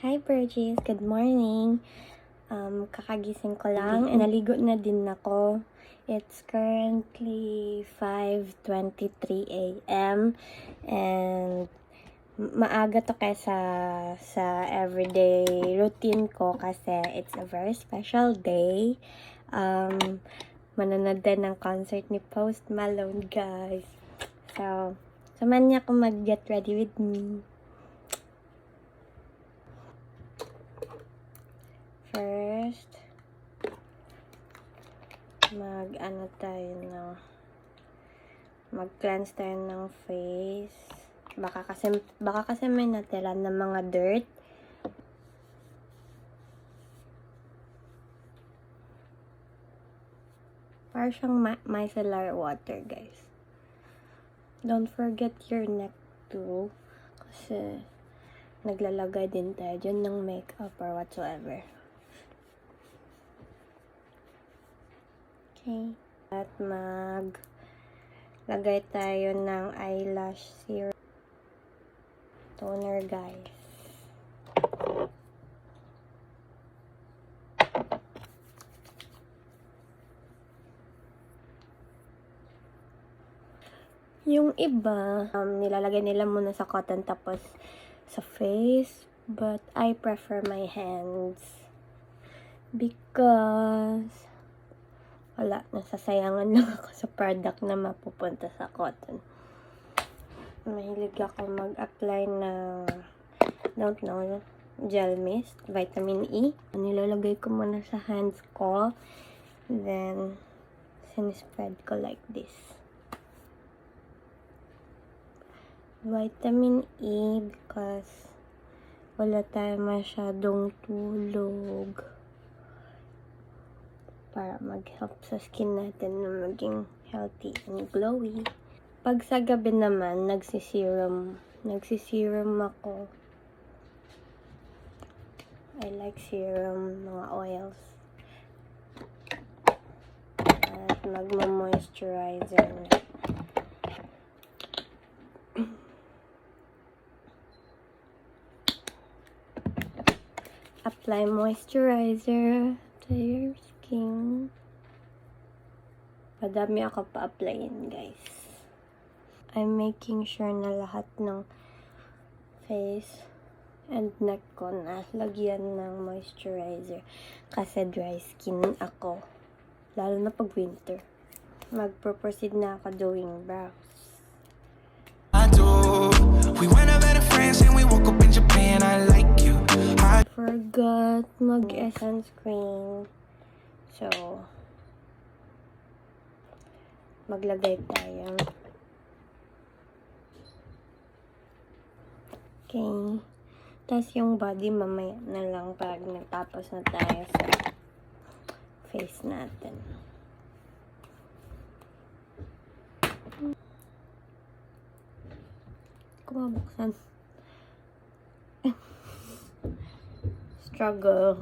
Hi Burgess, good morning. Kakagising ko lang and naligo na din ako. It's currently 5:23 a.m. and maaga to kaysa sa everyday routine ko kasi it's a very special day. Manonood din ng concert ni Post Malone, guys. So, samahan niya ako mag-get ready with me. First, mag-cleanse tayo ng face. Baka kasi may natira ng mga dirt. Para siyang micellar water, guys. Don't forget your neck too. Kasi naglalagay din tayo dyan ng makeup or whatsoever. Okay. At maglagay tayo ng eyelash serum toner, guys. Yung iba, nilalagay nila muna sa cotton tapos sa face. But I prefer my hands. Because nasasayangan lang ako sa product na mapupunta sa cotton. Mahilig ako mag-apply ng, gel mist, vitamin E. Nilalagay ko muna sa hands ko. Then, sinispread ko like this. Vitamin E because wala tayo masyadong tulog. Para mag-help sa skin natin na maging healthy and glowy. Pag sa gabi naman, nagsiserum ako. I like serum, mga oils. At magma-moisturizer na. Apply moisturizer to your skin. Madami ako pa-applyin, guys. I'm making sure na lahat ng face and neck ko na lagyan ng moisturizer. Kasi dry skin ako. Lalo na pag winter. Mag-proceed na ako doing brows. We went out better friends and we woke up in Japan. I like you. I forgot mag-essence cream. So, maglagay tayo. Okay. Tapos yung body mamaya na lang pag natapos na tayo sa face natin. Kumabuksan. Struggle.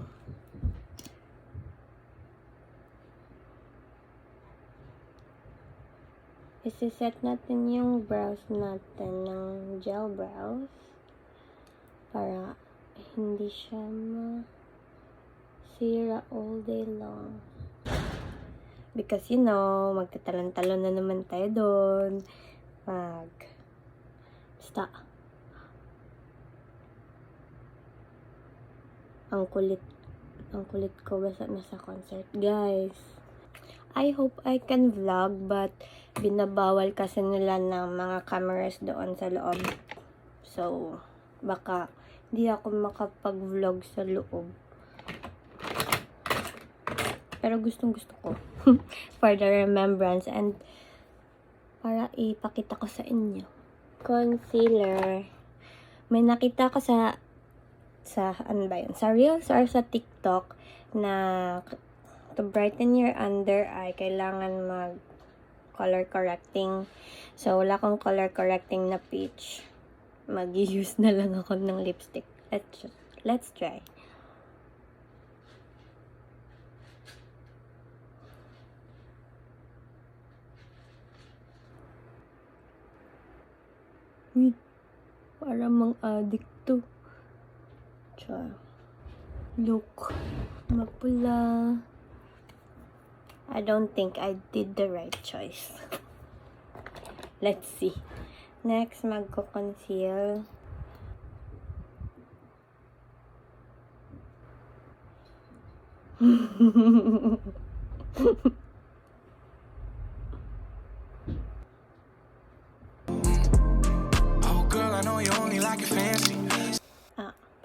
Isiset natin yung brows natin ng gel brows para hindi siya masira all day long. Because magtatalon-talon na naman tayo doon. Basta. Ang kulit ko basta nasa concert, guys. I hope I can vlog but binabawal kasi nila ng mga cameras doon sa loob. So, baka hindi ako makapag-vlog sa loob. Pero gustong-gusto ko. For the remembrance and para ipakita ko sa inyo. Concealer. May nakita ko sa ano ba yun? Sa Reels or sa TikTok na to brighten your under eye, kailangan mag color correcting. So, wala akong color correcting na peach. Mag-use na lang ako ng lipstick. Let's try. Para mang addict to. Char. Look. Mapula. I don't think I did the right choice. Let's see. Next, magko-conceal.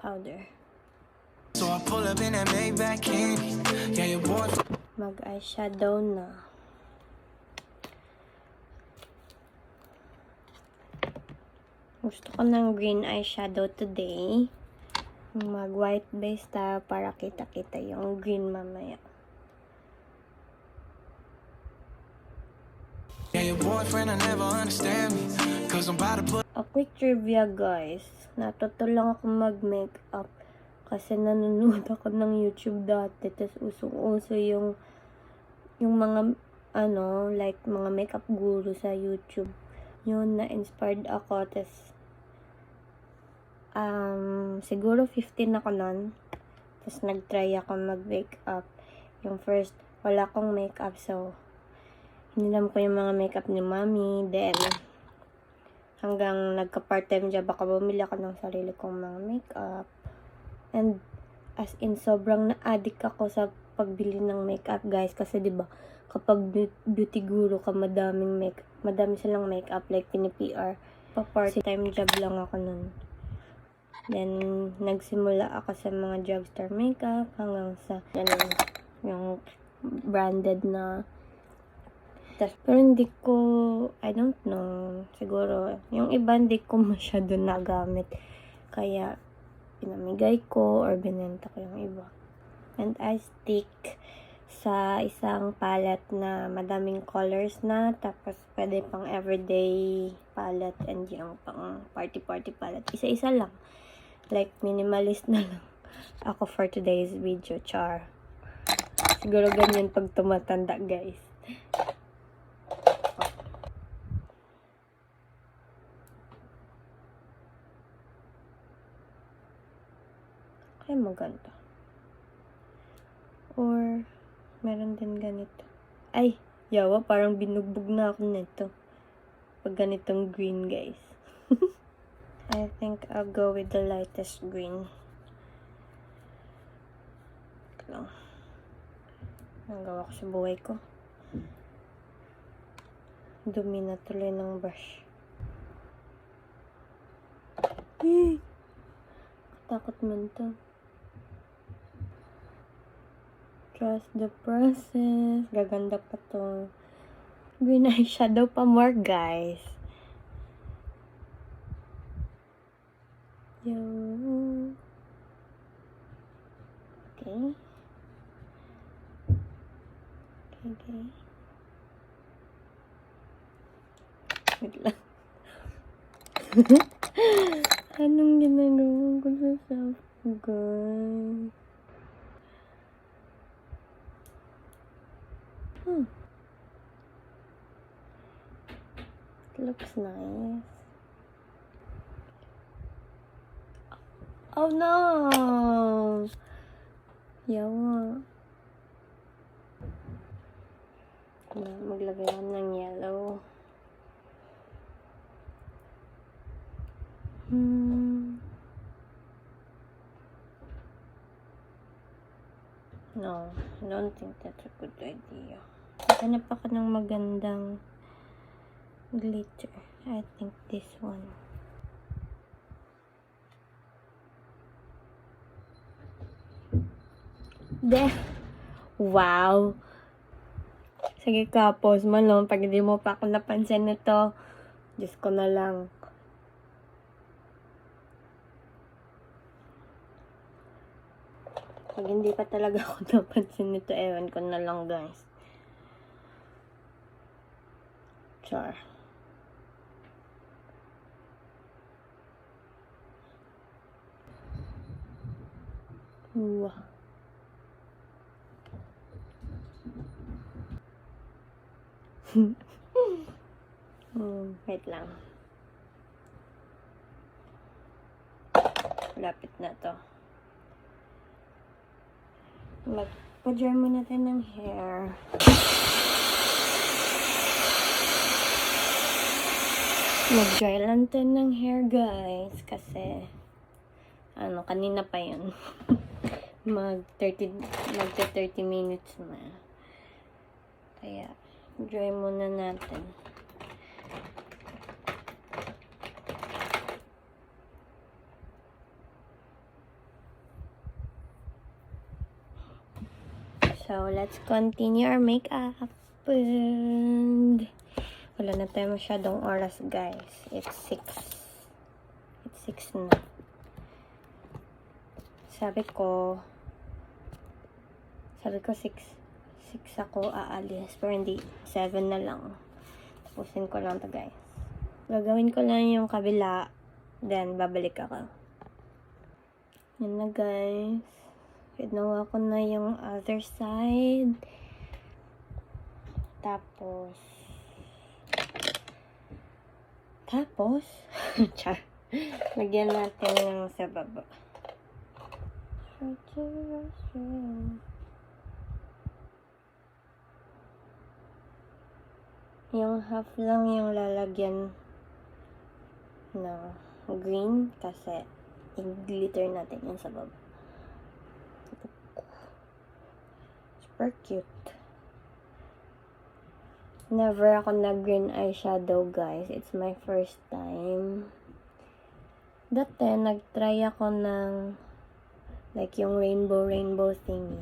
Powder. So I pull up in that Maybach candy. Yeah, your boy. Mag-eyeshadow na. Gusto ko ng green eyeshadow today. Mag-white base tayo para kita-kita yung green mamaya. Yeah, your boyfriend will never understand me. Cause I'm about to put. A quick trivia, guys. Natuto lang ako mag-makeup kasi nanonood ako ng YouTube dati. Tapos usong-uso yung mga like mga makeup guru sa YouTube. Yun, na-inspired ako. Tapos siguro 15 ako nun. Tapos nag-try ako mag-makeup. Yung first, wala akong makeup, so hinilam ko yung mga makeup ni Mami. Then hanggang nagka-part-time job ako, bumili ako ng sarili kong mga makeup. And as in, sobrang na-addict ako sa pagbili ng makeup, guys. Kasi 'di ba, kapag beauty guru ka, madami silang makeup, like pini-PR. Pa-part-time job lang ako nun. Then nagsimula ako sa mga drugstore makeup hanggang sa yung branded na. Pero hindi ko, I don't know, siguro, yung iba hindi ko masyado nagamit. Kaya, pinamigay ko or binenta ko yung iba. And I stick sa isang palette na madaming colors na, tapos pwede pang everyday palette and yung pang party palette. Isa-isa lang. Like, minimalist na lang ako for today's video, char. Siguro ganyan pag tumatanda, guys. Ay, maganda. Or, meron din ganito. Ay, yawa, parang binugbog na ako nito. Pag ganitong green, guys. I think I'll go with the lightest green. Lang. Ang gawa ko sa buhay ko. Dumi na tuloy ng brush. Katakot man to. Trust the process. Gaganda pa to. Green eyeshadow pa more, guys. Yo. Okay. Okay. Wait lang. Anong ginagawa ko sa self ko, guys? It looks nice. Oh no! Yawa. Maglagay ako ng yellow. No, I don't think that's a good idea. Hanap ako ng magandang glitter. I think this one. Wow! Sige ka, pause mo lang. Pag hindi mo pa ako napansin nito, Diyos ko na lang. Pag hindi pa talaga ako napansin nito, ewan ko na lang, guys. Char. Wow. Wait lang. Lapit na to. Magpa-dry muna tayo ng hair. Mag-dry lang tayo ng hair, guys. Kasi, kanina pa yun. Magta 30 minutes na. Kaya, dry muna natin. So, let's continue our makeup. And wala na tayo masyadong oras, guys. It's 6. It's 6 na. Sabi ko 6 ako aalis. Pero hindi, 7 na lang. Tapusin ko lang to, guys. Gagawin ko lang yung kabila. Then, babalik ako. Yan na, guys. Ginawa ko na yung other side. Tapos, char. Lagyan natin ng sa baba. Yung half lang yung lalagyan na green kasi i-glitter natin yan sa baba. Super cute. Never ako nag-green eyeshadow, guys. It's my first time. Dati, nag-try ako ng like yung rainbow thingy.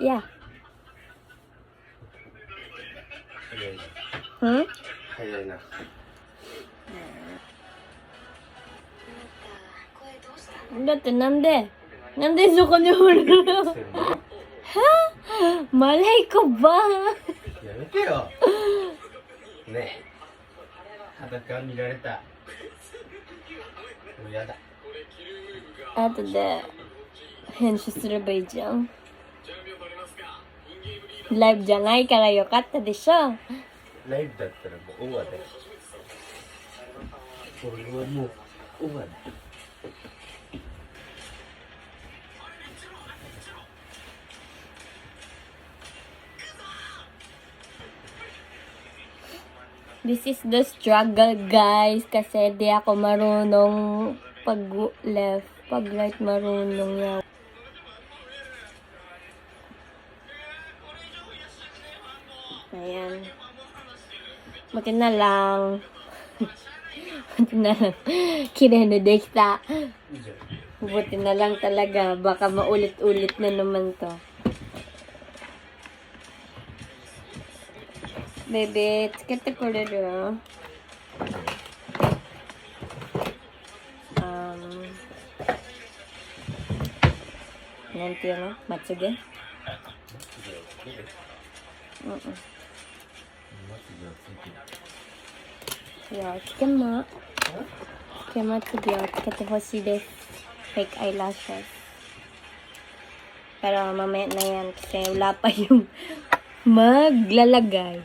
Yeah. Dati,なんでそこにおるのはmalay ko ba? やめてよねえ裸見られたもうやだ 後で編集すればいいじゃん。ライブじゃないからよかったでしょ。ライブだったらもうオーバーだよ俺はもうオーバーだよThis is the struggle, guys. Kasi di ako marunong pag left. Pag right marunong yan. Ayan. Buti na lang. Buti na lang. Kirei na dekita. Buti na lang talaga. Baka maulit-ulit na naman to. Baby, つけてくれる？なんていうの？まつげ？いや、つけまつげをつけてほしいです。Fake eyelashes. Pero mamaya na yan kasi wala pa yung maglalagay.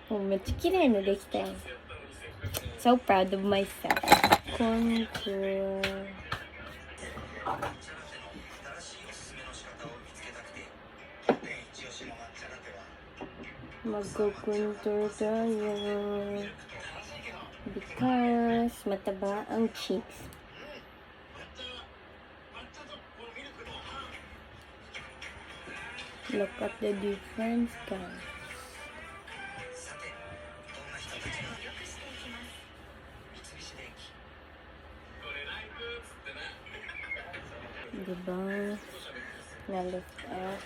Oh, めっちゃ綺麗にできたよ。So proud of myself. Contour. Mag-contour tayo. Because mataba ang cheeks. Look at the difference, guys. Diba? Na-lift up.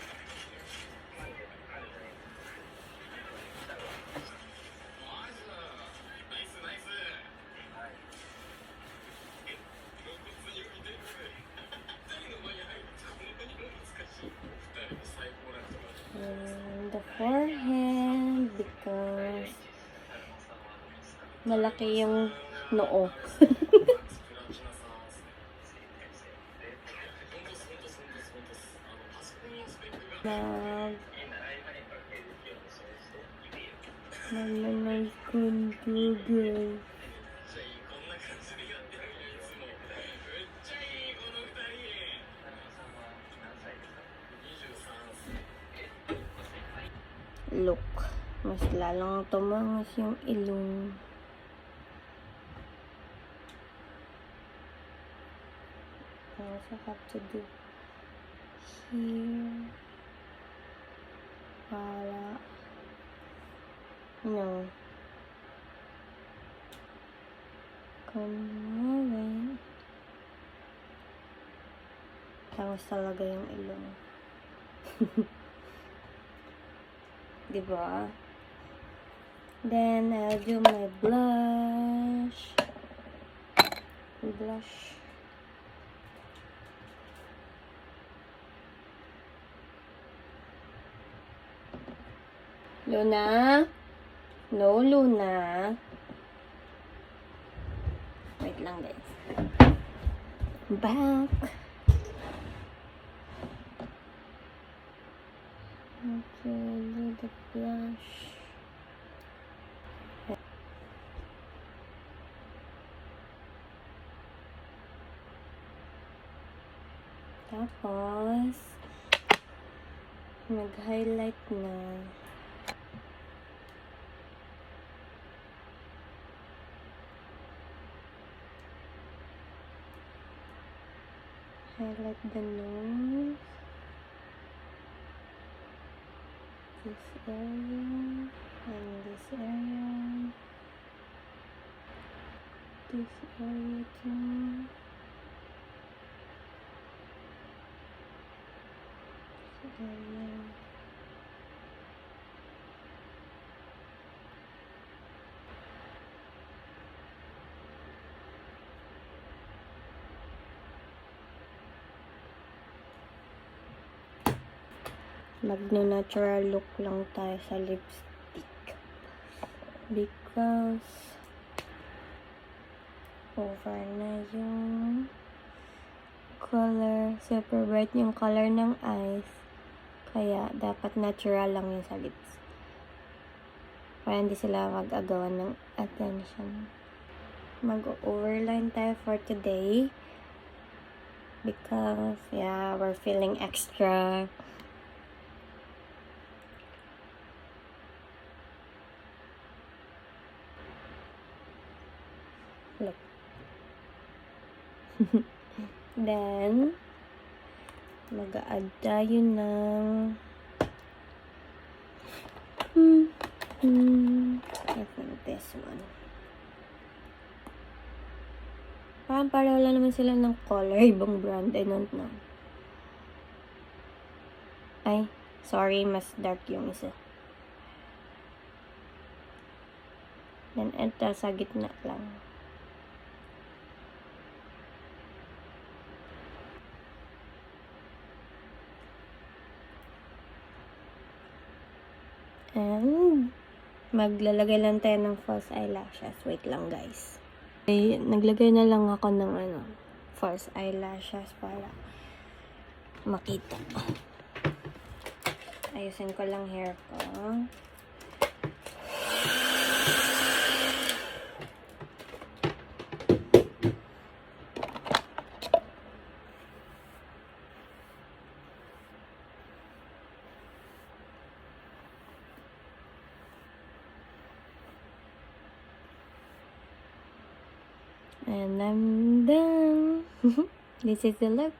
And the forehead because malaki yung noo. Manonood contour, guys. Look, mas lalong tumangos yung ilong. I also have to do here para kunwari tangos talaga yung ilong. Diba? Then, I'll do my blush. Luna? No, Luna. Wait lang, guys. Back. Okay, do the blush. Tapos, mag-highlight na. Highlight the nose. This area. And this area. This area too. This area. Magno-natural look lang tayo sa lipstick. Because over na yung color. Super bright yung color ng eyes. Kaya dapat natural lang yun sa lips. Para hindi sila mag-agawan ng attention. Mag-overline tayo for today. Because, yeah, we're feeling extra. Look. Then, mag-a-add tayo ng I think this one. Parang pareho lang naman sila ng color. Ibang brand. I don't know. Ay, sorry. Mas dark yung isa. Then, ito sa gitna lang. And, maglalagay lang tayo ng false eyelashes. Wait lang, guys. Okay, naglagay na lang ako ng false eyelashes para makita. Ayusin ko lang hair ko. And I'm done. This is the look.